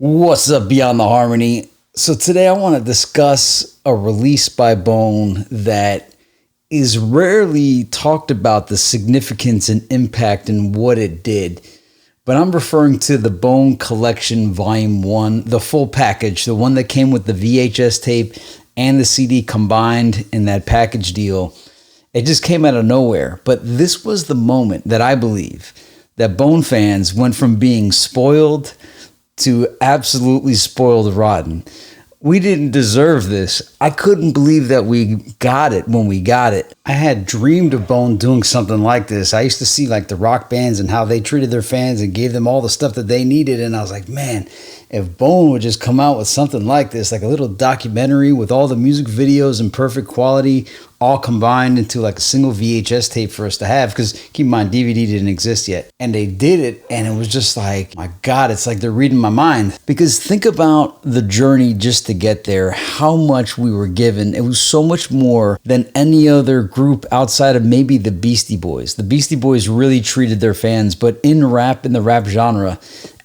What's up, Beyond the Harmony? So today I want to discuss a release by Bone that is rarely talked about, the significance and impact and what it did. But I'm referring to the Bone Collection Volume 1, the full package, the one that came with the VHS tape and the CD combined in that package deal. It just came out of nowhere. But this was the moment that I believe that Bone fans went from being spoiled to absolutely spoiled rotten. We didn't deserve this. I couldn't believe that we got it when we got it. I had dreamed of Bone doing something like this. I used to see like the rock bands and how they treated their fans and gave them all the stuff that they needed. And I was like, man, if Bone would just come out with something like this, like a little documentary with all the music videos in perfect quality, all combined into like a single VHS tape for us to have. Because keep in mind, DVD didn't exist yet. And they did it, and it was just like, my God, it's like they're reading my mind. Because think about the journey just to get there, how much we were given. It was so much more than any other group outside of maybe the Beastie Boys. The Beastie Boys really treated their fans, but in rap, in the rap genre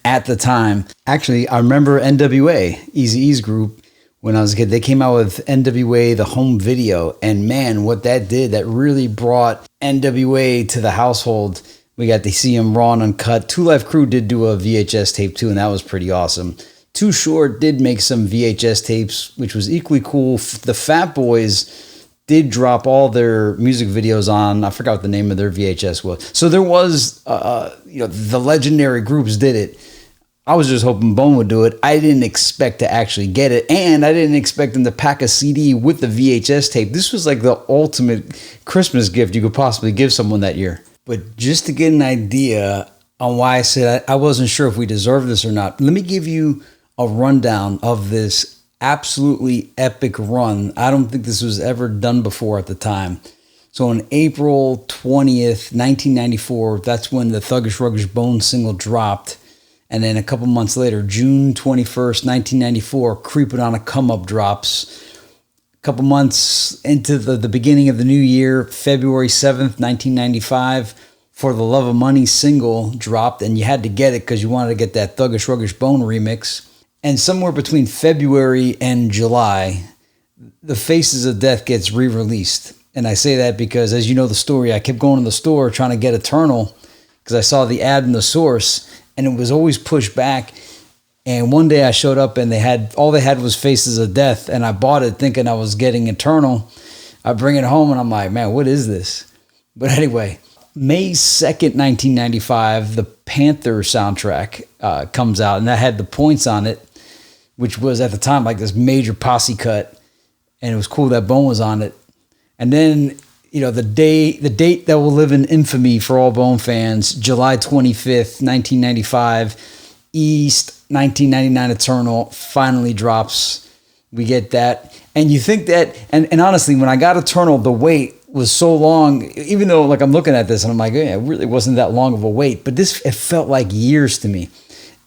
at the time, actually, I remember NWA, Eazy-E's group, when I was a kid, they came out with NWA, the home video. And man, what that did, that really brought NWA to the household. We got to see them raw and uncut. Two Live Crew did do a VHS tape too, and that was pretty awesome. Too Short did make some VHS tapes, which was equally cool. The Fat Boys did drop all their music videos on, I forgot what the name of their VHS was. So there was, the legendary groups did it. I was just hoping Bone would do it. I didn't expect to actually get it, and I didn't expect them to pack a CD with the VHS tape. This was like the ultimate Christmas gift you could possibly give someone that year. But just to get an idea on why I said I wasn't sure if we deserved this or not, let me give you a rundown of this absolutely epic run. I don't think this was ever done before at the time. So on April 20th, 1994, that's when the Thuggish, Ruggish Bone single dropped. And then a couple months later, June 21st, 1994, Creepin on a Come Up drops. A couple months into the beginning of the new year, February 7th, 1995, For the Love of Money single dropped. And you had to get it because you wanted to get that Thuggish Ruggish Bone remix. And somewhere between February and July, The Faces of Death gets re-released. And I say that because, as you know the story, I kept going to the store trying to get Eternal because I saw the ad in the source. And it was always pushed back. And one day I showed up and all they had was Faces of Death. And I bought it thinking I was getting Eternal. I bring it home and I'm like, man, what is this? But anyway, May 2nd, 1995, the Panther soundtrack comes out. And that had The Points on it, which was at the time like this major posse cut. And it was cool that Bone was on it. And then, the date that will live in infamy for all Bone fans, July 25th, 1995, East 1999 Eternal finally drops. We get that. And you think that, and honestly, when I got Eternal, the wait was so long, even though like I'm looking at this and I'm like, yeah, it really wasn't that long of a wait, but it felt like years to me.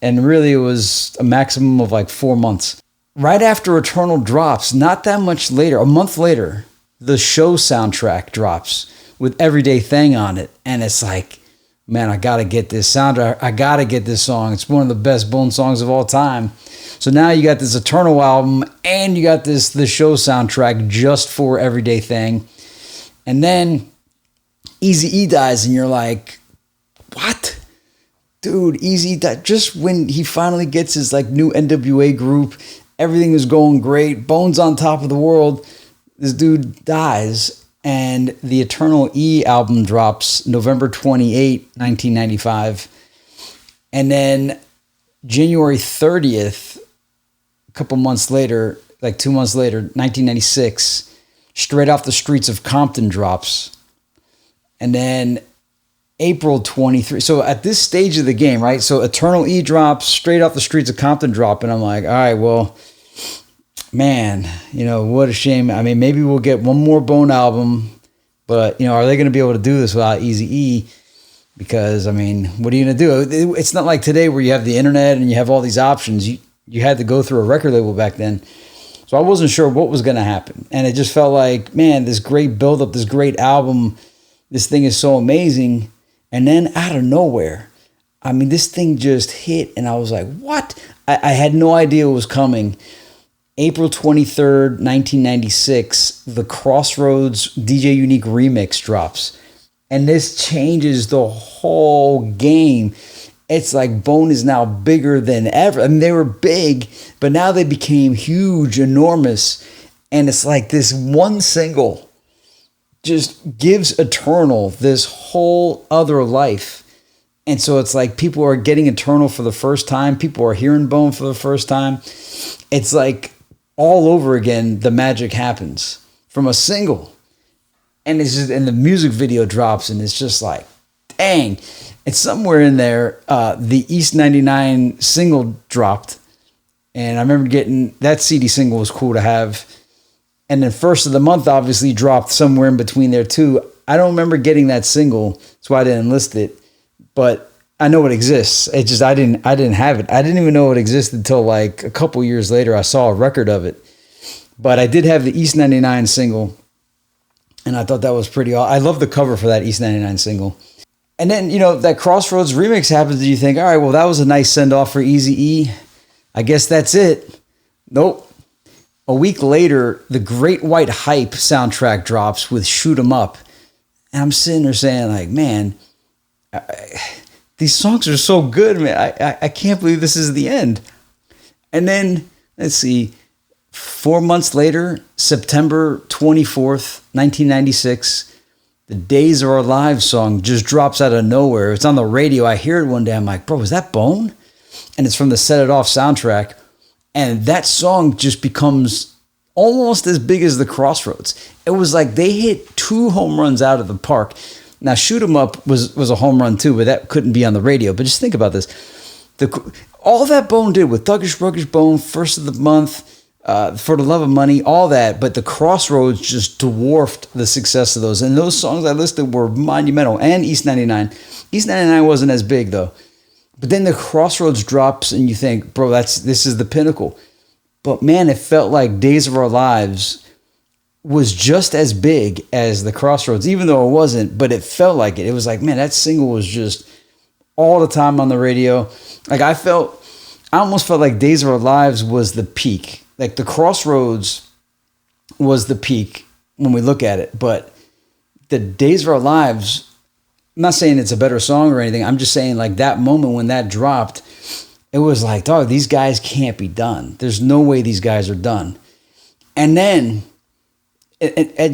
And really it was a maximum of like 4 months. Right after Eternal drops, not that much later, a month later, the Show soundtrack drops with Everyday Thang on it. And it's like, man, I got to get this soundtrack. I got to get this song. It's one of the best Bone songs of all time. So now you got this Eternal album and you got the Show soundtrack just for Everyday Thang. And then Eazy-E dies and you're like, what? Dude, Eazy died just when he finally gets his like new NWA group. Everything is going great. Bone's on top of the world. This dude dies, and the Eternal E album drops November 28, 1995. And then January 30th, a couple months later, like 2 months later, 1996, Straight Off the Streets of Compton drops. And then April 23. So at this stage of the game, right? So Eternal E drops, Straight Off the Streets of Compton drop. And I'm like, all right, well, man, what a shame. I mean, maybe we'll get one more Bone album, but, are they going to be able to do this without Eazy-E? Because, I mean, what are you going to do? It's not like today where you have the internet and you have all these options. You had to go through a record label back then. So I wasn't sure what was going to happen. And it just felt like, man, this great buildup, this great album, this thing is so amazing. And then out of nowhere, I mean, this thing just hit and I was like, what? I had no idea it was coming. April 23rd, 1996, the Crossroads DJ Unique remix drops. And this changes the whole game. It's like Bone is now bigger than ever. I mean, they were big, but now they became huge, enormous. And it's like this one single just gives Eternal this whole other life. And so it's like people are getting Eternal for the first time. People are hearing Bone for the first time. It's like all over again, the magic happens from a single. And it's just, and the music video drops, and it's just like, dang. It's somewhere in there. The East 99 single dropped, and I remember getting that CD single was cool to have. And then First of the Month obviously dropped somewhere in between there too. I don't remember getting that single, that's why I didn't list it. But I know it exists. It just I didn't have it. I didn't even know it existed until like a couple years later. I saw a record of it. But I did have the East 99 single. And I thought that was pretty awesome. I love the cover for that East 99 single. And then, that Crossroads remix happens, and you think, all right, well, that was a nice send-off for Eazy-E. I guess that's it. Nope. A week later, the Great White Hype soundtrack drops with Shoot 'Em Up. And I'm sitting there saying, like, man, these songs are so good, man. I can't believe this is the end. And then, let's see, 4 months later, September 24th, 1996, the Days of Our Lives song just drops out of nowhere. It's on the radio. I hear it one day. I'm like, bro, is that Bone? And it's from the Set It Off soundtrack. And that song just becomes almost as big as the Crossroads. It was like they hit 2 home runs out of the park. Now, Shoot 'Em Up was a home run too, but that couldn't be on the radio. But just think about this. All that Bone did with Thuggish, Ruggish, Bone, First of the Month, For the Love of Money, all that, but the Crossroads just dwarfed the success of those. And those songs I listed were monumental. And East 99. East 99 wasn't as big though. But then the Crossroads drops and you think, bro, this is the pinnacle. But man, it felt like Days of Our Lives was just as big as the Crossroads, even though it wasn't, but it felt like it. It was like, man, that single was just all the time on the radio. Like I almost felt like Days of Our Lives was the peak. Like the Crossroads was the peak when we look at it, but the Days of Our Lives, I'm not saying it's a better song or anything. I'm just saying like that moment when that dropped, it was like, dog, these guys can't be done. There's no way these guys are done. And then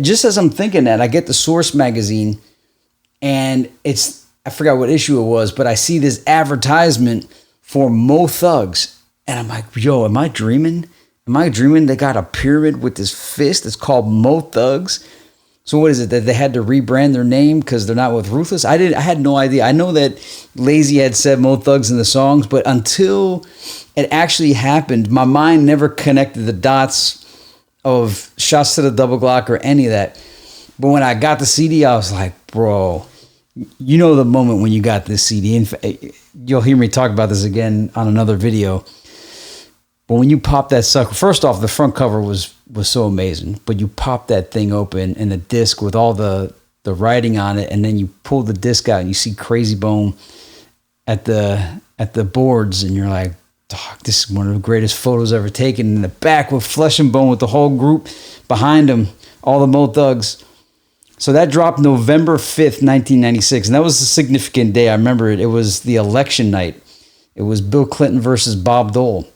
just as I'm thinking that, I get the Source magazine and I forgot what issue it was, but I see this advertisement for Mo Thugs. And I'm like, yo, am I dreaming? Am I dreaming they got a pyramid with this fist? It's called Mo Thugs. So what is it, that they had to rebrand their name because they're not with Ruthless? I had no idea. I know that Lazy had said Mo Thugs in the songs, but until it actually happened, my mind never connected the dots of Shots to the Double Glock or any of that. But when I got the CD, I was like, bro, you know the moment when you got this CD. You'll hear me talk about this again on another video. But when you pop that sucker, first off, the front cover was so amazing. But you pop that thing open and the disc with all the writing on it, and then you pull the disc out and you see Crazy Bone at the boards, and you're like, dog, this is one of the greatest photos ever taken. In the back with Flesh and Bone with the whole group behind him, all the Mo Thugs. So that dropped November 5th, 1996. And that was a significant day. I remember it. It was the election night. It was Bill Clinton versus Bob Dole.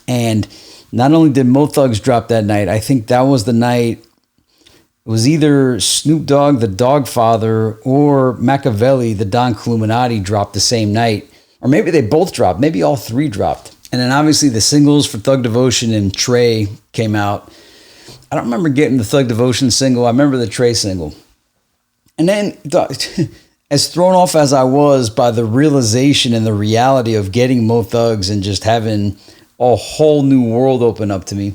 And not only did Mo Thugs drop that night, I think that was the night, it was either Snoop Dogg, the Dogfather, or Machiavelli, the Don Illuminati, dropped the same night. Or maybe they both dropped. Maybe all 3 dropped. And then obviously the singles for Thug Devotion and Trey came out. I don't remember getting the Thug Devotion single. I remember the Trey single. And then, as thrown off as I was by the realization and the reality of getting Mo Thugs and just having a whole new world open up to me,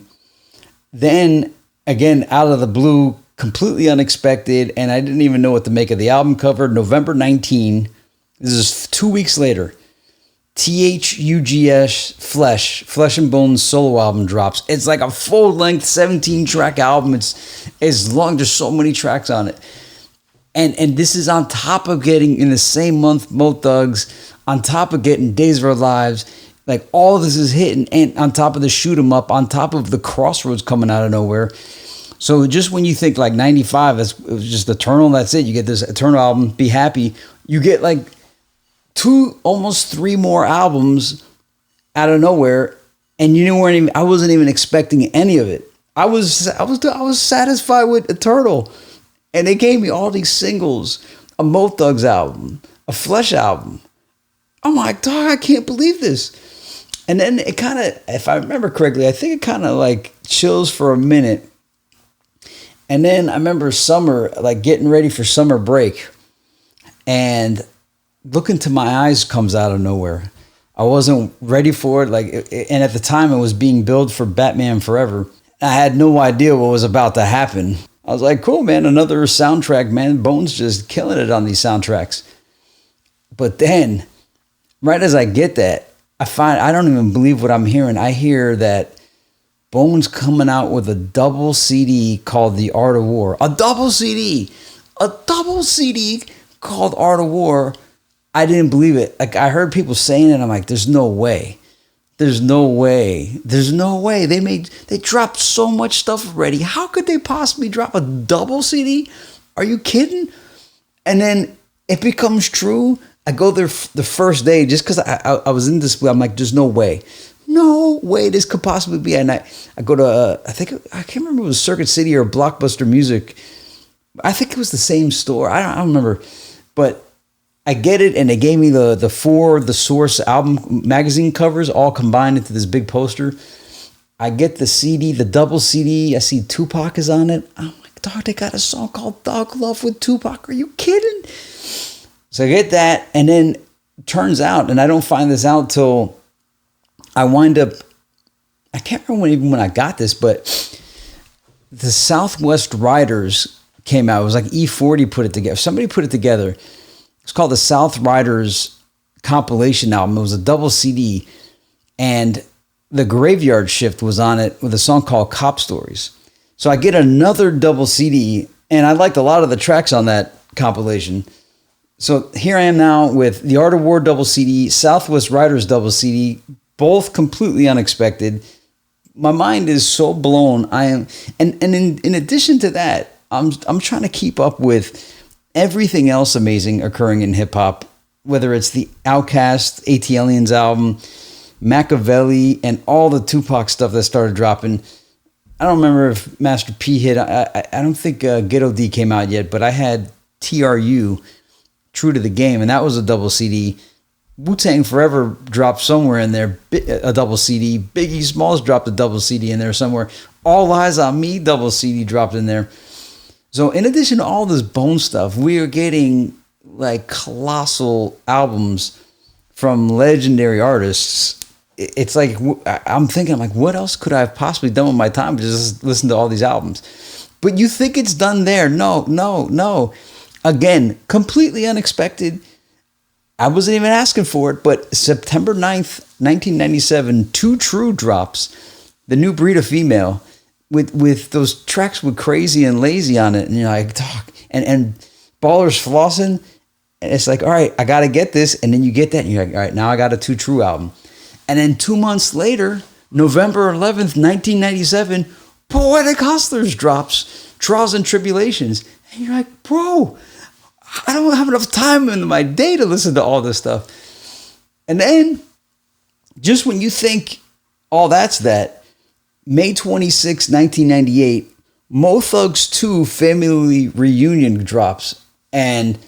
then, again, out of the blue, completely unexpected, and I didn't even know what to make of the album cover. November 19, this is 2 weeks later, THUGS Flesh and Bones solo album drops. It's like a full-length 17-track album. It's long. There's so many tracks on it. And this is on top of getting, in the same month, Mo Thugs, on top of getting Days of Our Lives. Like all of this is hitting, and on top of the shoot 'em up, on top of the Crossroads coming out of nowhere. So just when you think like 95, it was just Eternal, that's it. You get this Eternal album, Be Happy. You get like 2, almost 3 more albums out of nowhere, and I wasn't even expecting any of it. I was satisfied with Eternal, and they gave me all these singles, a Mo Thugs album, a Flesh album. I'm like, dog, I can't believe this. And then it kind of, if I remember correctly, I think it kind of like chills for a minute. And then I remember summer, like getting ready for summer break, and Look Into My Eyes comes out of nowhere. I wasn't ready for it. And at the time it was being billed for Batman Forever. I had no idea what was about to happen. I was like, cool, man, another soundtrack, man. Bone's just killing it on these soundtracks. But then, right as I get that, I don't even believe what I'm hearing. I hear that Bone's coming out with a double CD called The Art of War. A double CD called Art of War. I didn't believe it. Like, I heard people saying it. I'm like, there's no way. There's no way. There's no way. They dropped so much stuff already. How could they possibly drop a double CD? Are you kidding? And then it becomes true. I go there the first day just because I was in display. I'm like, there's no way. No way this could possibly be. And I go to, I can't remember if it was Circuit City or Blockbuster Music. I think it was the same store. I don't remember. But I get it, and they gave me the 4 The Source album magazine covers all combined into this big poster. I get the CD, the double CD. I see Tupac is on it. I'm like, dog, they got a song called Thug Love with Tupac. Are you kidding? So I get that, and then turns out, and I don't find this out till I wind up, I can't remember even when I got this, but the Southwest Riders came out. It was like E40 put it together. Somebody put it together. It's called the South Riders compilation album. It was a double CD, and the Graveyard Shift was on it with a song called Cop Stories. So I get another double CD, and I liked a lot of the tracks on that compilation. So here I am now with the Art of War double CD, Southwest Riders double CD, both completely unexpected. My mind is so blown. I am, and in addition to that, I'm trying to keep up with everything else amazing occurring in hip hop, whether it's the Outkast, ATLiens album, Machiavelli, and all the Tupac stuff that started dropping. I don't remember if Master P hit. I don't think Ghetto D came out yet, but I had TRU, True to the Game, and that was a double CD. Wu-Tang Forever dropped somewhere in there, a double CD. Biggie Smalls dropped a double CD in there somewhere. All Eyes on Me double CD dropped in there. So in addition to all this Bone stuff, we are getting like colossal albums from legendary artists. It's like, I'm thinking, what else could I have possibly done with my time to just listen to all these albums? But you think it's done there. No. Again, completely unexpected. I wasn't even asking for it, but September 9th, 1997, Too True drops, the new breed of female, with those tracks with Crazy and Lazy on it. And you're like, dog, and Ballers Flossing. And it's like, all right, I got to get this. And then you get that, and you're like, all right, now I got a Too True album. And then 2 months later, November 11th, 1997, Poetic Hustlers drops, Trials and Tribulations. And you're like, bro, I don't have enough time in my day to listen to all this stuff. And then, just when you think all that's that, May 26, 1998, Mo Thugs 2 Family Reunion drops. And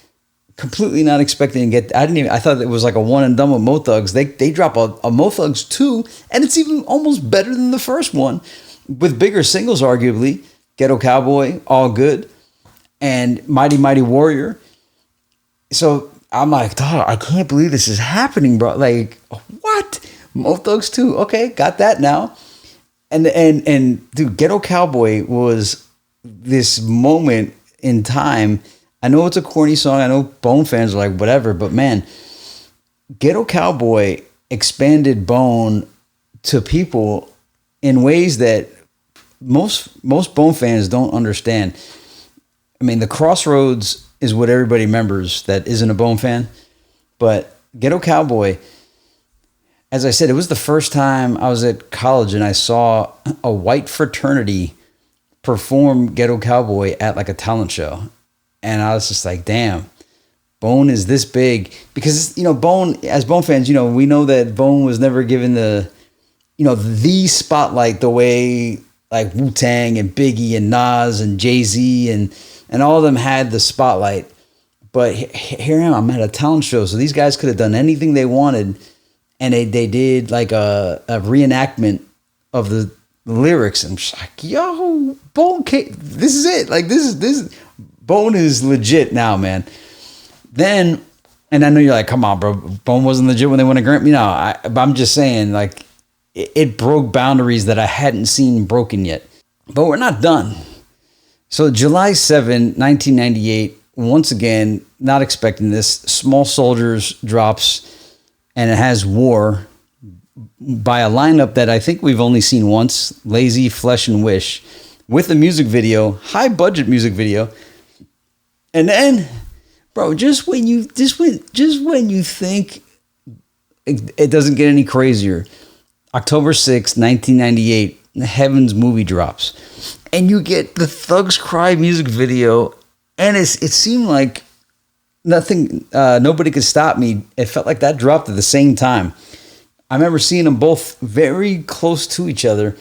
completely not expecting to get, I thought it was like a one and done with Mo Thugs. They drop a Mo Thugs 2, and it's even almost better than the first one, with bigger singles, arguably. Ghetto Cowboy, All Good, and Mighty Mighty Warrior. So I'm like, dog, I can't believe this is happening, bro. Like, what? Mo Thugs 2. Okay, got that now. And dude, Ghetto Cowboy was this moment in time. I know it's a corny song. I know Bone fans are like, whatever. But man, Ghetto Cowboy expanded Bone to people in ways that most Bone fans don't understand. I mean, the Crossroads is what everybody remembers that isn't a Bone fan. But Ghetto Cowboy, as I said, it was the first time I was at college and I saw a white fraternity perform Ghetto Cowboy at like a talent show. And I was just like, damn, Bone is this big. Because, Bone, as Bone fans, we know that Bone was never given the spotlight the way like Wu-Tang and Biggie and Nas and Jay-Z and all of them had the spotlight. But here I am, I'm at a talent show. So these guys could have done anything they wanted. And they did like a reenactment of the lyrics. And I'm just like, yo, Bone, this is it. Like this Bone is legit now, man. Then, and I know you're like, come on, bro. Bone wasn't legit when they won a Grammy. No, but I'm just saying, like, it broke boundaries that I hadn't seen broken yet. But we're not done. So July 7, 1998, once again, not expecting this, Small Soldiers drops, and it has War by a lineup that I think we've only seen once, Lazy, Flesh, and Wish, with a music video, high budget music video. And then, bro, just when you think it doesn't get any crazier, October 6th, 1998, the Heaven's movie drops. And you get the Thugs Cry music video, and it seemed like nothing, Nobody Could Stop Me. It felt like that dropped at the same time. I remember seeing them both very close to each other.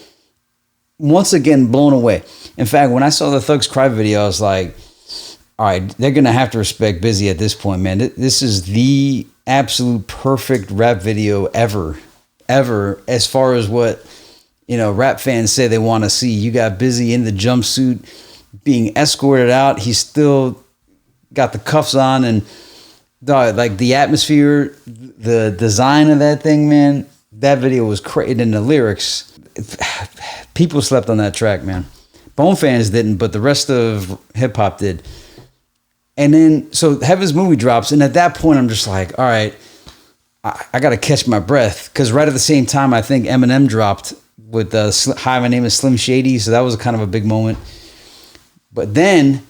Once again, blown away. In fact, when I saw the Thugs Cry video, I was like, all right, they're going to have to respect Busy at this point, man. This is the absolute perfect rap video ever, as far as what, rap fans say they want to see. You got Busy in the jumpsuit being escorted out. He's still got the cuffs on, and like the atmosphere, the design of that thing, man, that video was crazy. And the lyrics, people slept on that track, man. Bone fans didn't, but the rest of hip hop did. And then, so Heaven's movie drops, and at that point, I'm just like, all right, I got to catch my breath, because right at the same time, I think Eminem dropped with Hi, My Name is Slim Shady, so that was kind of a big moment. But then,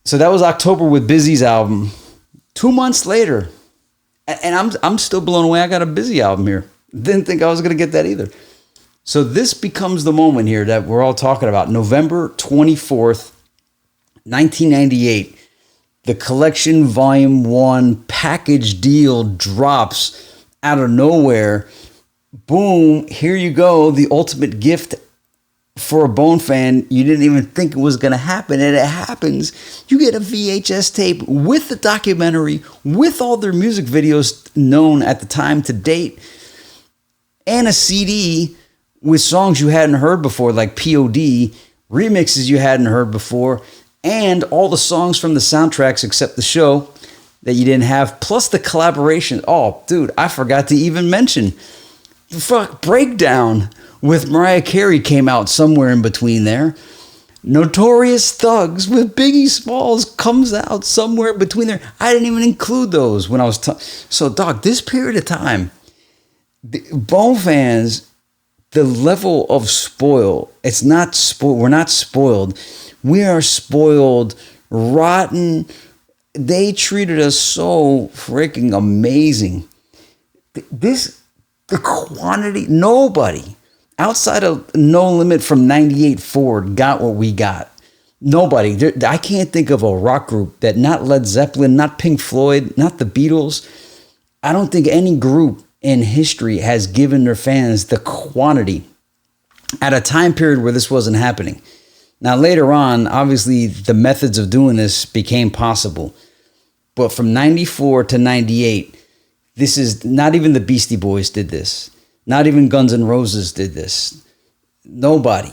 so that was October with Busy's album. 2 months later, and I'm still blown away. I got a Busy album here. Didn't think I was going to get that either. So this becomes the moment here that we're all talking about. November 24th, 1998. The Collection Volume 1 package deal drops out of nowhere. Boom, here you go. The ultimate gift for a Bone fan. You didn't even think it was going to happen, and it happens. You get a VHS tape with the documentary, with all their music videos known at the time to date, and a CD with songs you hadn't heard before, like POD, remixes you hadn't heard before, and all the songs from the soundtracks except the show that you didn't have, plus the collaboration. Oh, dude, I forgot to even mention the Breakdown with Mariah Carey came out somewhere in between there. Notorious Thugs with Biggie Smalls comes out somewhere between there. I didn't even include those when I was so, dog, this period of time, Bone fans, the level of spoil, it's not spoiled. We're not spoiled. We are spoiled, rotten. They treated us so freaking amazing. The quantity, nobody outside of No Limit from 98 forward got what we got. Nobody. I can't think of a rock group that, not Led Zeppelin, not Pink Floyd, not the Beatles. I don't think any group in history has given their fans the quantity at a time period where this wasn't happening. Now, later on, obviously, the methods of doing this became possible. But from 94 to 98, this is not even the Beastie Boys did this. Not even Guns N' Roses did this. Nobody.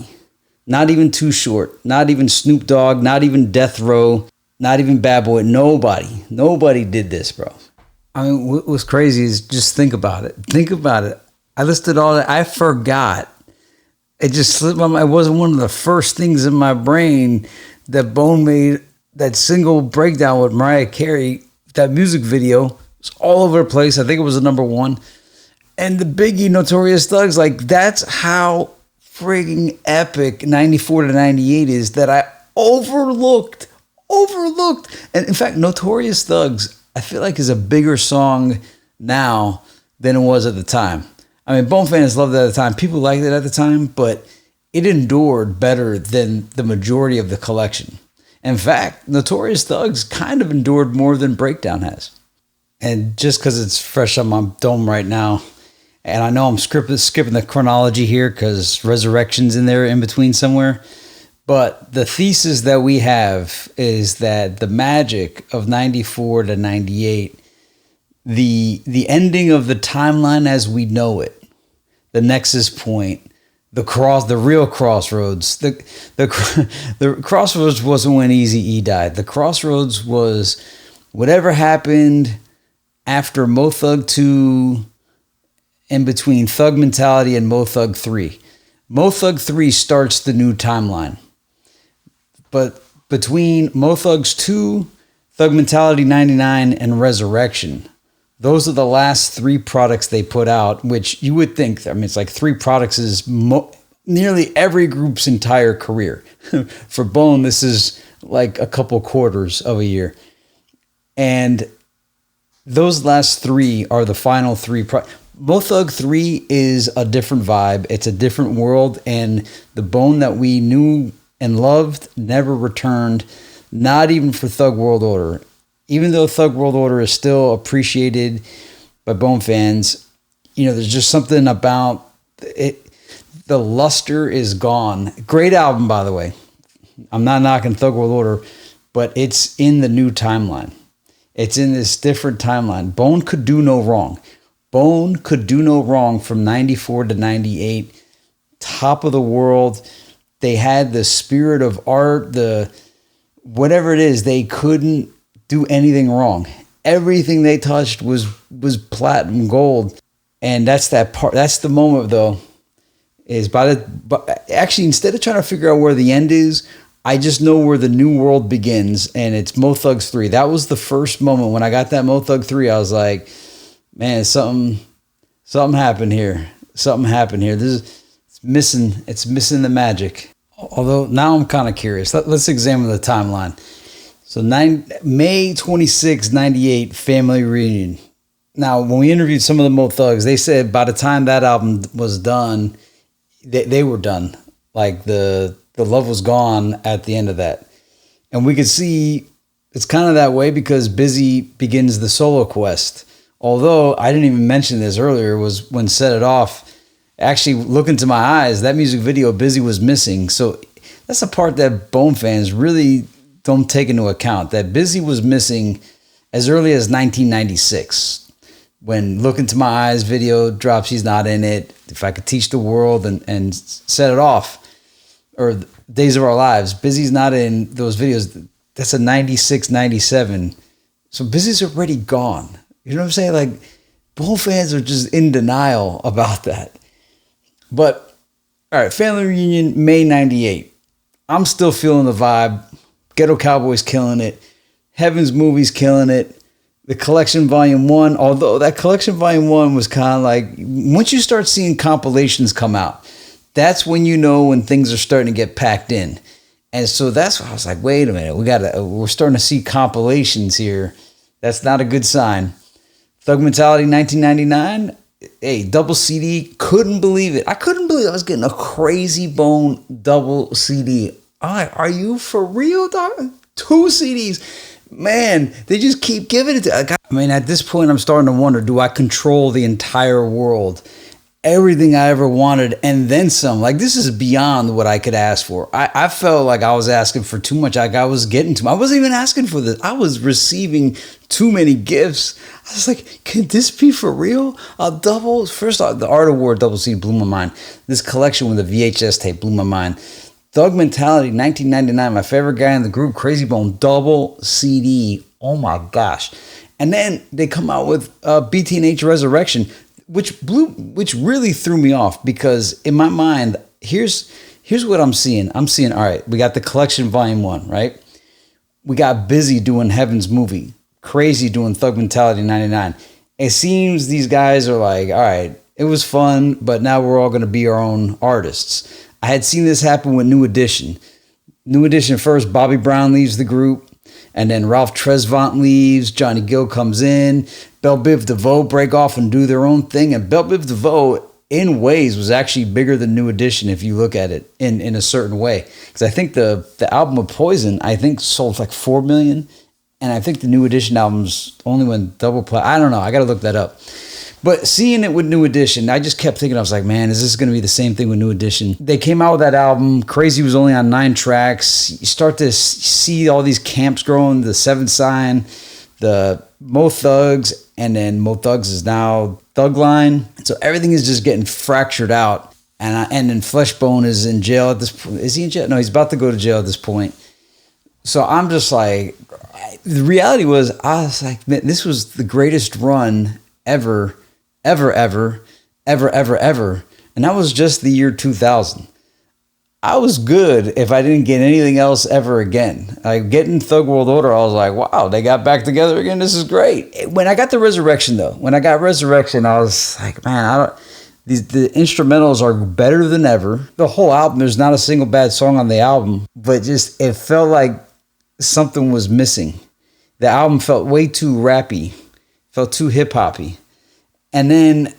Not even Too Short. Not even Snoop Dogg. Not even Death Row. Not even Bad Boy. Nobody. Nobody did this, bro. I mean, what was crazy is just think about it. Think about it. I listed all that. I forgot. It just slipped my mind. It wasn't one of the first things in my brain that Bone made that single Breakdown with Mariah Carey. That music video was all over the place. I think it was the number one. And the Biggie Notorious Thugs, like, that's how frigging epic 94 to 98 is, that I overlooked. And in fact, Notorious Thugs, I feel like, is a bigger song now than it was at the time. I mean, Bone fans loved it at the time. People liked it at the time, but it endured better than the majority of the collection. In fact, Notorious Thugs kind of endured more than Breakdown has. And just because it's fresh on my dome right now, and I know I'm skipping the chronology here because Resurrection's in there in between somewhere, but the thesis that we have is that the magic of 94 to 98, the ending of the timeline as we know it, the nexus point, the real Crossroads. The Crossroads wasn't when Eazy-E died. The Crossroads was whatever happened after Mo Thug 2, in between Thug Mentality and Mo Thug 3. Mo Thug 3 starts the new timeline. But between Mo Thugs 2, Thug Mentality 99, and Resurrection, those are the last 3 products they put out, which you would think, I mean, it's like 3 products is nearly every group's entire career. For Bone, this is like a couple quarters of a year. And those last 3 are the final 3 Mo Thug 3 is a different vibe. It's a different world, and the Bone that we knew and loved never returned, not even for Thug World Order. Even though Thug World Order is still appreciated by Bone fans, you know, there's just something about it. The luster is gone. Great album, by the way. I'm not knocking Thug World Order, but it's in the new timeline. It's in this different timeline. Bone could do no wrong. Bone could do no wrong from 94 to 98. Top of the world. They had the spirit of art, the whatever it is, they couldn't do anything wrong. Everything they touched was platinum gold. And that's that part. That's the moment though. But actually, instead of trying to figure out where the end is, I just know where the new world begins, and it's Mo Thugs 3. That was the first moment when I got that Mo Thug 3. I was like, man, something happened here. Something happened here. It's missing the magic. Although now I'm kind of curious. Let's examine the timeline. So May 26, 98, family reunion. Now, when we interviewed some of the Mo Thugs, they said by the time that album was done, they were done. Like the love was gone at the end of that. And we could see it's kind of that way because Busy begins the solo quest. Although I didn't even mention this earlier, was when Set It Off, actually look into my eyes, that music video Busy was missing. So that's a part that Bone fans really don't take into account, that Busy was missing as early as 1996. When Look Into My Eyes video drops, he's not in it. If I Could Teach the World and Set It Off, or Days of Our Lives, Busy's not in those videos. That's a 96, 97. So Busy's already gone. You know what I'm saying? Like, Bone fans are just in denial about that. But, all right, family reunion, May 98. I'm still feeling the vibe. Ghetto Cowboys killing it. Heaven's Movies killing it. The Collection Volume 1, although that Collection Volume 1 was kind of like, once you start seeing compilations come out, that's when you know when things are starting to get packed in. And so that's why I was like, wait a minute, we're starting to see compilations here. That's not a good sign. Thug Mentality 1999, hey, double CD, couldn't believe it. I couldn't believe I was getting a Crazy Bone double CD. Are you for real, dog? 2 CDs. Man, they just keep giving it to. I mean, at this point, I'm starting to wonder, do I control the entire world? Everything I ever wanted and then some. Like, this is beyond what I could ask for. I felt like I was asking for too much. Like, I was getting too much. I wasn't even asking for this. I was receiving too many gifts. I was like, can this be for real? First off, the Art Award double CD blew my mind. This collection with the VHS tape blew my mind. Thug Mentality 1999, my favorite guy in the group, Crazy Bone, double CD. Oh my gosh. And then they come out with BT&H Resurrection, which really threw me off, because in my mind, here's what I'm seeing. I'm seeing, all right, we got the Collection Volume 1, right? We got Busy doing Heaven's Movie, Crazy doing Thug Mentality 99. It seems these guys are like, all right, it was fun, but now we're all going to be our own artists. I had seen this happen with New Edition. New Edition first, Bobby Brown leaves the group, and then Ralph Tresvant leaves, Johnny Gill comes in, Belle Biv DeVoe break off and do their own thing. And Belle Biv DeVoe, in ways, was actually bigger than New Edition if you look at it in a certain way. Because I think the album of Poison, I think, sold like 4 million. And I think the New Edition albums only went double play. I don't know. I got to look that up. But seeing it with New Edition, I just kept thinking, I was like, man, is this going to be the same thing with New Edition? They came out with that album. Crazy was only on 9 tracks. You start to see all these camps growing, the Seventh Sign, the Mo Thugs, and then Mo Thugs is now Thug Line. So everything is just getting fractured out. And then Fleshbone is in jail at this point. Is he in jail? No, he's about to go to jail at this point. So I'm just like, the reality was, I was like, man, this was the greatest run ever. And that was just the year 2000. I was good if I didn't get anything else ever again. Like getting Thug World Order, I was like, wow, they got back together again. This is great. When I got the Resurrection, though, I was like, man, the instrumentals are better than ever. The whole album, there's not a single bad song on the album, but just it felt like something was missing. The album felt way too rappy, felt too hip-hoppy. And then,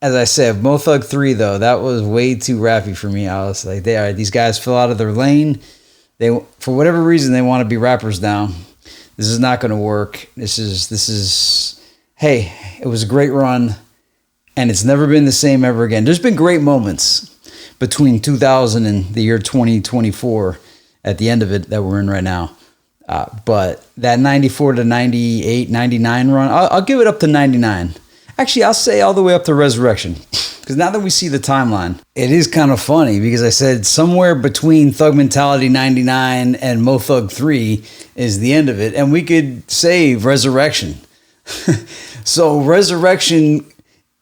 as I said, Mo Thug 3, though, that was way too rappy for me. I was like, these guys fell out of their lane. They, for whatever reason, they want to be rappers now. This is not going to work. This is, hey, it was a great run, and it's never been the same ever again. There's been great moments between 2000 and the year 2024 at the end of it that we're in right now. But that 94 to 98, 99 run, I'll give it up to 99. Actually, I'll say all the way up to Resurrection. Because now that we see the timeline, it is kind of funny because I said somewhere between Thug Mentality 99 and Mo Thug 3 is the end of it. And we could say Resurrection. So Resurrection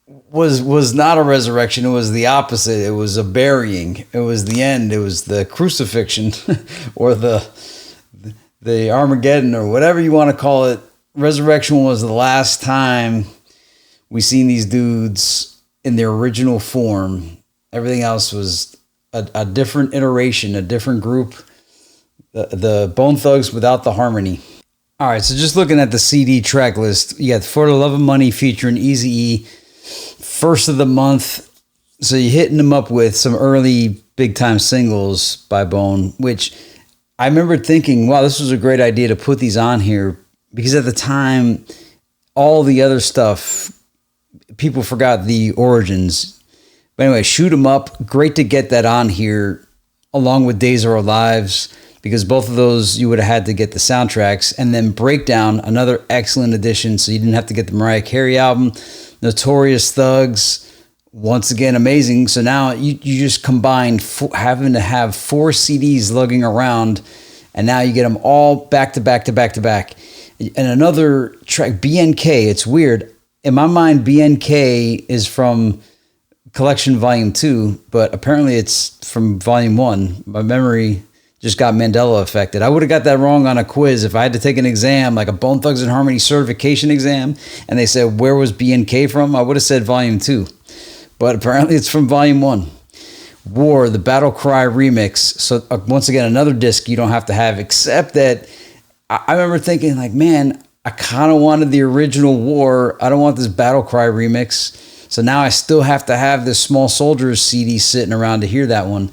was not a resurrection. It was the opposite. It was a burying. It was the end. It was the crucifixion or the Armageddon or whatever you want to call it. Resurrection was the last time we seen these dudes in their original form. Everything else was a different iteration, a different group. The Bone Thugs without the harmony. All right, so just looking at the CD track list, you got For the Love of Money featuring Eazy-E, first of the month. So you're hitting them up with some early big-time singles by Bone, which I remember thinking, wow, this was a great idea to put these on here because at the time, all the other stuff, people forgot the origins. But anyway, Shoot 'Em Up. Great to get that on here along with Days Are Our Lives because both of those you would have had to get the soundtracks. And then Breakdown, another excellent addition. So you didn't have to get the Mariah Carey album. Notorious Thugs, once again, amazing. So now you just combined having to have 4 CDs lugging around. And now you get them all back to back to back to back. And another track, BNK, it's weird. In my mind, BNK is from Collection Volume 2, but apparently it's from Volume 1. My memory just got Mandela affected. I would have got that wrong on a quiz if I had to take an exam, like a Bone Thugs and Harmony certification exam, and they said, where was BNK from? I would have said Volume 2. But apparently it's from Volume 1. War, the Battle Cry remix. So once again, another disc you don't have to have, except that I remember thinking, like, man, I kind of wanted the original War. I don't want this Battle Cry remix. So now I still have to have this Small Soldiers CD sitting around to hear that one.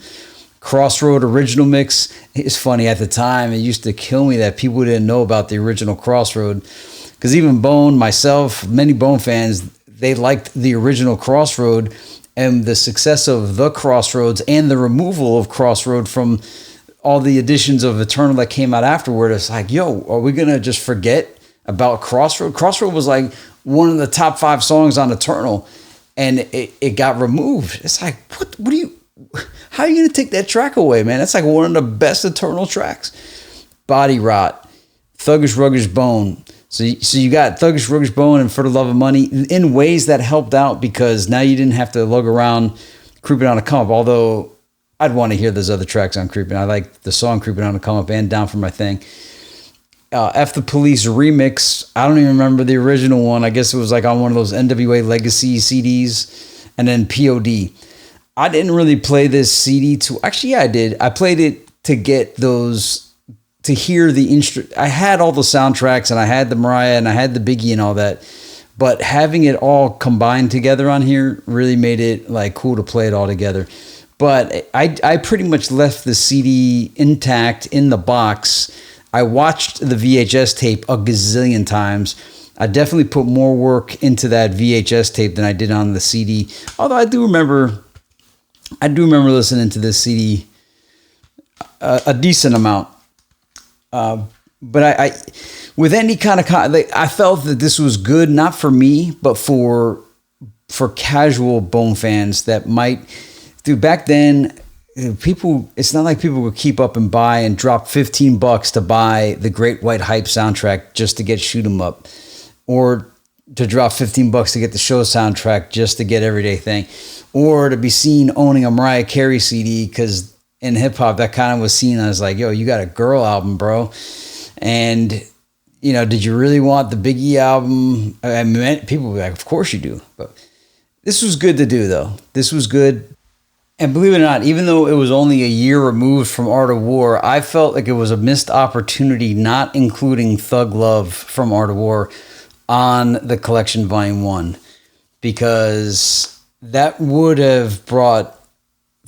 Crossroad original mix. It's funny, at the time, it used to kill me that people didn't know about the original Crossroad. Because even Bone, myself, many Bone fans, they liked the original Crossroad. And the success of the Crossroads and the removal of Crossroad from all the editions of Eternal that came out afterward, it's like, yo, are we going to just forget about Crossroad? Crossroad was like one of the top 5 songs on Eternal, and it got removed. It's like, how are you going to take that track away, man? That's like one of the best Eternal tracks. Body Rot, Thuggish, Ruggish, Bone. So you got Thuggish, Ruggish, Bone, and For the Love of Money in ways that helped out because now you didn't have to lug around Creepin' on a Come Up, although I'd want to hear those other tracks on Creepin'. I like the song Creepin' on a Come Up and Down for My Thing. F the Police remix. I don't even remember the original one. I guess it was like on one of those NWA Legacy CDs. And then POD. I didn't really play this CD actually, yeah, I did. I played it to get those, to hear the I had all the soundtracks and I had the Mariah and I had the Biggie and all that. but having it all combined together on here really made it like cool to play it all together. But I pretty much left the CD intact in the box. I watched the VHS tape a gazillion times. I definitely put more work into that VHS tape than I did on the CD. Although I do remember listening to this CD a decent amount. But I with any kind of I felt that this was good, not for me, but for casual Bone fans that might. Dude, back then, people, it's not like people would keep up and buy and drop $15 to buy the Great White Hype soundtrack just to get Shoot 'Em Up, or to drop $15 to get the show soundtrack just to get Everyday Thing, or to be seen owning a Mariah Carey CD, because in hip hop that kind of was seen as like, yo, you got a girl album, bro. And, you know, did you really want the Biggie album? I mean, people would be like, of course you do. But this was good to do, though. This was good. And believe it or not, even though it was only a year removed from Art of War, I felt like it was a missed opportunity not including Thug Love from Art of War on the collection Volume 1, because that would have brought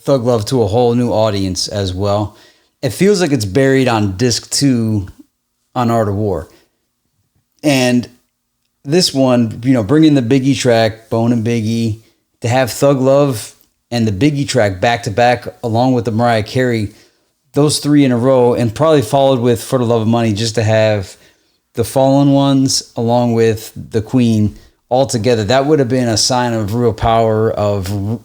Thug Love to a whole new audience as well. It feels like it's buried on disc 2 on Art of War. And this one, you know, bringing the Biggie track, Bone and Biggie, to have Thug Love and the Biggie track back to back, along with the Mariah Carey, those three in a row, and probably followed with For the Love of Money, just to have the Fallen Ones along with the Queen all together. That would have been a sign of real power, of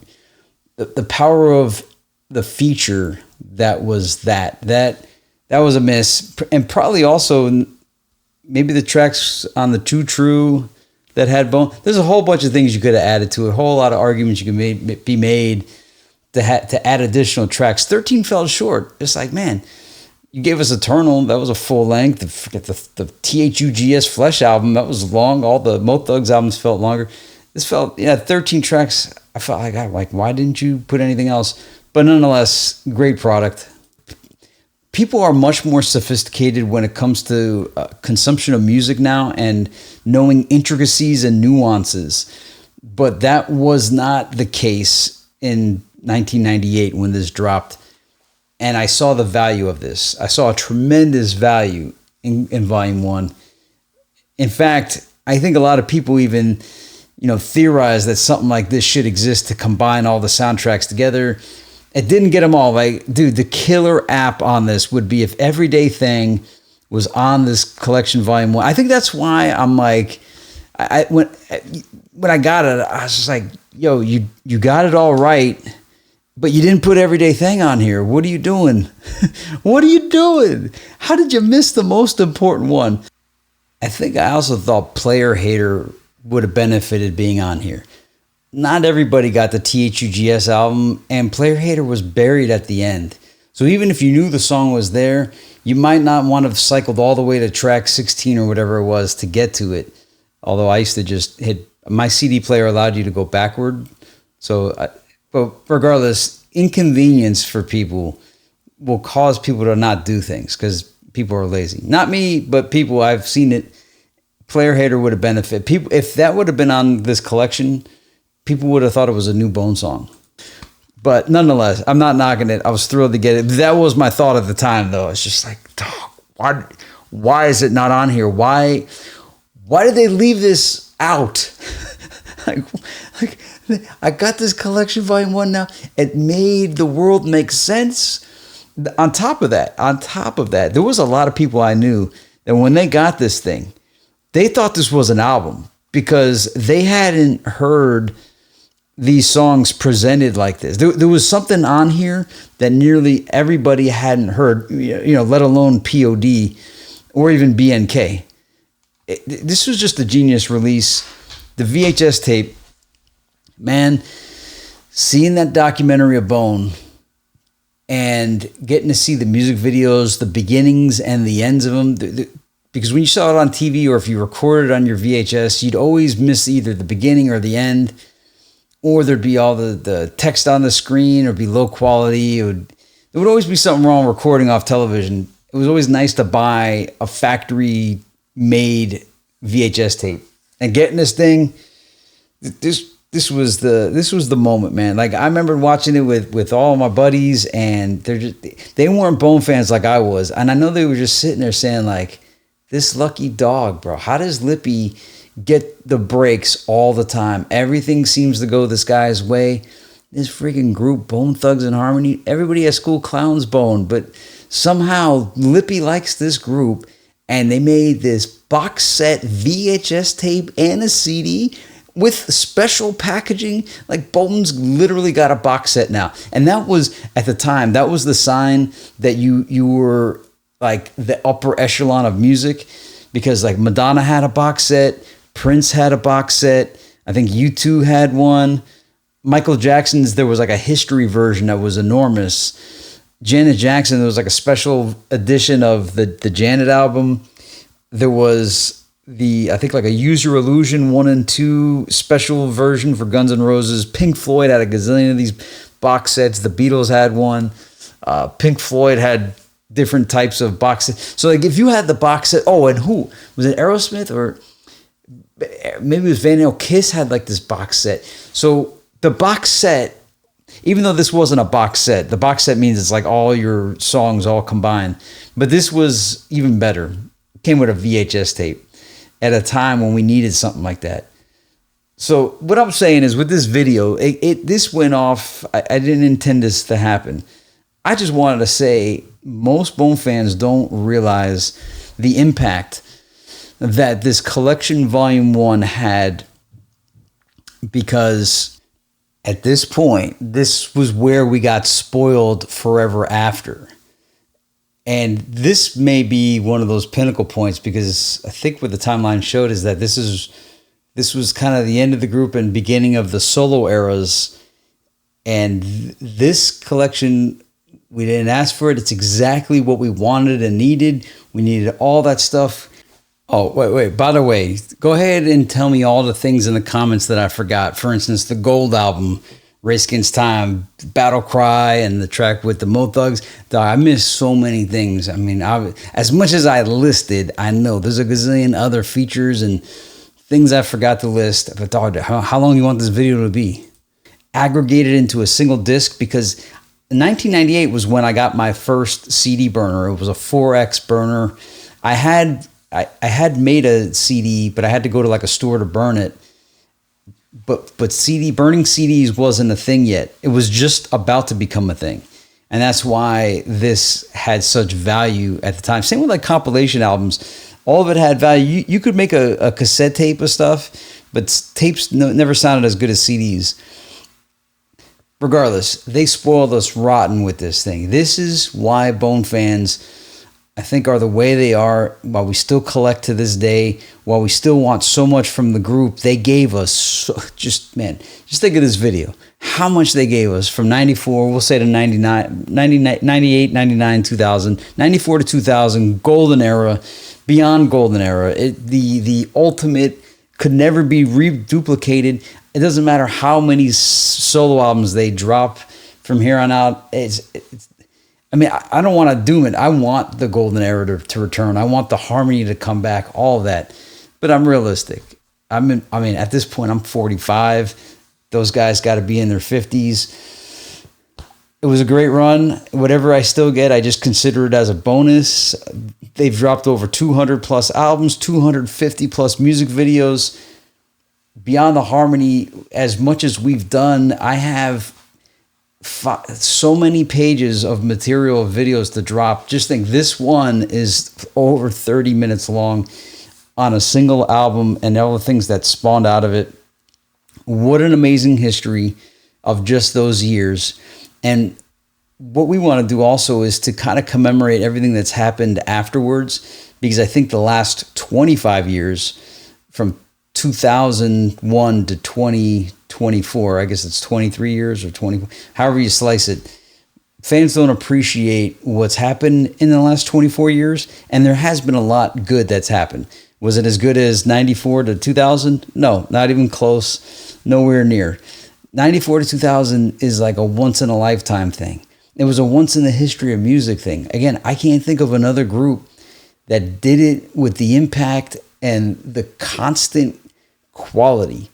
the power of the feature that was that was a miss. And probably also maybe the tracks on the Too True that had Bone. There's a whole bunch of things you could have added to it. A whole lot of arguments you could be made to add additional tracks. 13 fell short. It's like, man, you gave us Eternal. That was a full length. Forget the THUGS Flesh album. That was long. All the Mo Thugs albums felt longer. This felt, 13 tracks. I felt like, why didn't you put anything else? But nonetheless, great product. People are much more sophisticated when it comes to consumption of music now and knowing intricacies and nuances. But that was not the case in 1998 when this dropped. And I saw the value of this. I saw a tremendous value in Volume 1. In fact, I think a lot of people even, theorize that something like this should exist to combine all the soundtracks together. It didn't get them all. Like, dude, the killer app on this would be if Everyday Thing was on this collection Volume 1. I think that's why I'm like, when I got it, I was just like, yo, you got it all right, but you didn't put Everyday Thing on here. What are you doing? What are you doing? How did you miss the most important one? I think I also thought Player Hater would have benefited being on here. Not everybody got the THUGS album, and Player Hater was buried at the end. So even if you knew the song was there, you might not want to have cycled all the way to track 16 or whatever it was to get to it. Although I used to just hit, my CD player allowed you to go backward. But regardless, inconvenience for people will cause people to not do things because people are lazy. Not me, but people, I've seen it. Player Hater would have benefited. People, if that would have been on this collection, people would have thought it was a new Bone song. But nonetheless, I'm not knocking it. I was thrilled to get it. That was my thought at the time, though. It's just like, dog, why is it not on here? Why did they leave this out? like, I got this collection Volume 1 now. It made the world make sense. On top of that, there was a lot of people I knew that when they got this thing, they thought this was an album because they hadn't heard these songs presented like this. There was something on here that nearly everybody hadn't heard, let alone POD or even BNK. This was just a genius release. The VHS tape, man, seeing that documentary of Bone and getting to see the music videos, the beginnings and the ends of them, because when you saw it on TV or if you recorded it on your VHS, you'd always miss either the beginning or the end, or there'd be all the text on the screen or be low quality. There would always be something wrong recording off television. It was always nice to buy a factory-made VHS tape and getting this thing, this was the moment, man. Like, I remember watching it with all my buddies, and they weren't Bone fans like I was, and I know they were just sitting there saying like, this lucky dog, bro. How does Lippy get the breaks all the time? Everything seems to go this guy's way. This freaking group, Bone Thugs-n-Harmony, everybody at school clowns Bone, but somehow Lippy likes this group, and they made this box set VHS tape and a CD with special packaging. Like, Bone's literally got a box set now. And that was, at the time, that was the sign that you were like the upper echelon of music, because like Madonna had a box set, Prince had a box set, I think U2 had one, Michael Jackson's, there was like a history version that was enormous. Janet Jackson, there was like a special edition of the Janet album. There was I think like a Use Your Illusion 1 and 2 special version for Guns N' Roses. Pink Floyd had a gazillion of these box sets. The Beatles had one. Pink Floyd had different types of box sets. So like, if you had the box set, and who was it? Aerosmith, or maybe it was Van Halen. Kiss had like this box set. So the box set, even though this wasn't a box set, the box set means it's like all your songs all combined. But this was even better. It came with a VHS tape at a time when we needed something like that. So what I'm saying is, with this video, this went off. I didn't intend this to happen. I just wanted to say, most Bone fans don't realize the impact that this collection volume 1 had, because at this point, this was where we got spoiled forever after. And this may be one of those pinnacle points, because I think what the timeline showed is that this was kind of the end of the group and beginning of the solo eras. And this collection, we didn't ask for it. It's exactly what we wanted and needed. We needed all that stuff. Oh, wait. By the way, go ahead and tell me all the things in the comments that I forgot. For instance, the Gold album, Race Against Time, Battle Cry, and the track with the Mo Thugs. I missed so many things. I mean, as much as I listed, I know there's a gazillion other features and things I forgot to list. But dog, how long do you want this video to be? Aggregated into a single disc, because 1998 was when I got my first CD burner. It was a 4X burner. I had made a CD, but I had to go to like a store to burn it. But burning CDs wasn't a thing yet. It was just about to become a thing. And that's why this had such value at the time. Same with like compilation albums. All of it had value. You could make a cassette tape of stuff, but tapes never sounded as good as CDs. Regardless, they spoiled us rotten with this thing. This is why Bone fans, I think, are the way they are, while we still collect to this day, while we still want so much from the group. They gave us, just think of this video. How much they gave us from 94, we'll say to 99, 98, 99, 2000, 94 to 2000, golden era, beyond golden era. The ultimate, could never be reduplicated. It doesn't matter how many solo albums they drop from here on out. I don't want to doom it. I want the golden era to return. I want the harmony to come back, all of that. But I'm realistic. At this point, I'm 45. Those guys got to be in their 50s. It was a great run. Whatever I still get, I just consider it as a bonus. They've dropped over 200 plus albums, 250 plus music videos. Beyond the harmony, as much as we've done, I have so many pages of material, videos to drop. Just think, this one is over 30 minutes long on a single album, and all the things that spawned out of it. What an amazing history of just those years. And what we want to do also is to kind of commemorate everything that's happened afterwards, because I think the last 25 years, from 2001 to 2024, I guess it's 23 years or 20, however you slice it, fans don't appreciate what's happened in the last 24 years. And there has been a lot good that's happened. Was it as good as 94 to 2000? No, not even close. Nowhere near. 94 to 2000 is like a once in a lifetime thing. It was a once in the history of music thing. Again, I can't think of another group that did it with the impact and the constant quality.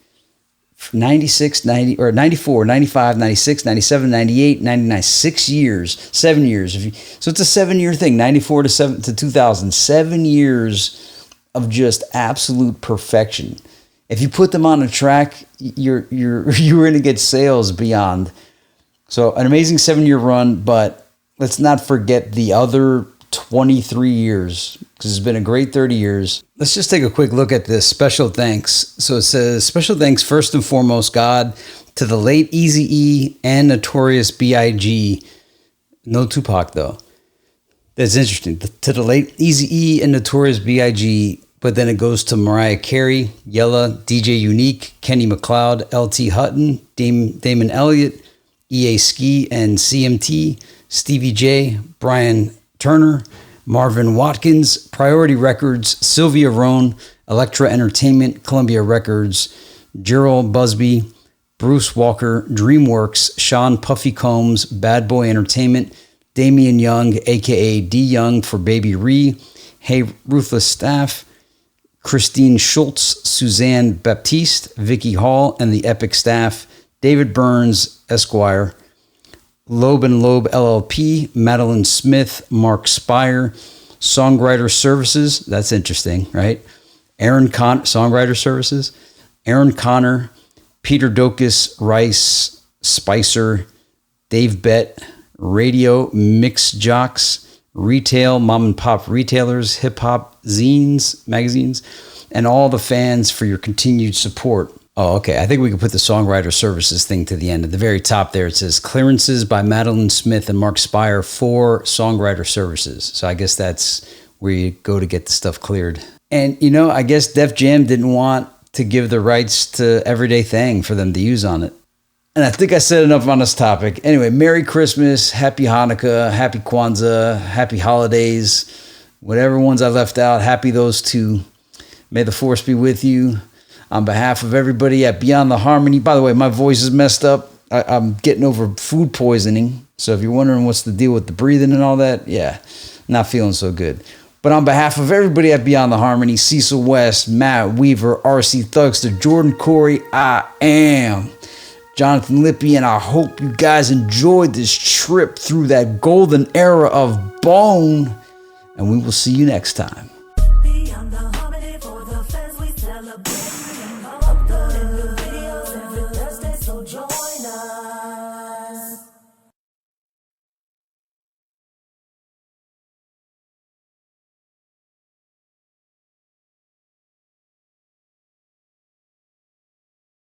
96, 90, or 94, 95, 96, 97, 98, 99, 6 years, 7 years. So it's a 7-year thing, 94 to 2000, 7 years of just absolute perfection. If you put them on a track, you're going to get sales beyond. So an amazing 7-year run, but let's not forget the other 23 years, because it's been a great 30 years. Let's just take a quick look at this special thanks. So it says, special thanks first and foremost, God, to the late Eazy-E and Notorious B.I.G. No Tupac, though. That's interesting. To the late Eazy-E and Notorious B.I.G., but then it goes to Mariah Carey, Yella, DJ Unique, Kenny McLeod, L.T. Hutton, Damon Elliott, E.A. Ski and CMT, Stevie J, Brian Turner, Marvin Watkins, Priority Records, Sylvia Rohn, Elektra Entertainment, Columbia Records, Gerald Busby, Bruce Walker, DreamWorks, Sean Puffy Combs, Bad Boy Entertainment, Damian Young, a.k.a. D. Young for Baby Ree, Hey Ruthless Staff, Christine Schultz, Suzanne Baptiste, Vicky Hall, and the Epic Staff, David Burns, Esquire, Loeb and Loeb LLP, Madeline Smith, Mark Spire, Songwriter Services. That's interesting, right? Songwriter Services, Aaron Connor, Peter Dokas, Rice, Spicer, Dave Bett, Radio Mix Jocks, Retail, Mom and Pop Retailers, Hip Hop Zines, Magazines, and all the fans for your continued support. Oh, okay. I think we could put the Songwriter Services thing to the end. At the very top there, it says clearances by Madeline Smith and Mark Spire for Songwriter Services. So I guess that's where you go to get the stuff cleared. And, I guess Def Jam didn't want to give the rights to Everyday Thang for them to use on it. And I think I said enough on this topic. Anyway, Merry Christmas, Happy Hanukkah, Happy Kwanzaa, Happy Holidays, whatever ones I left out, happy those two. May the force be with you. On behalf of everybody at Beyond the Harmony, by the way, my voice is messed up. I'm getting over food poisoning. So if you're wondering what's the deal with the breathing and all that, yeah, not feeling so good. But on behalf of everybody at Beyond the Harmony, Cecil West, Matt Weaver, RC Thugster, Jordan Corey, I am Jonathan Lippy, and I hope you guys enjoyed this trip through that golden era of Bone. And we will see you next time. Beyond the harmony for the fans we celebrate.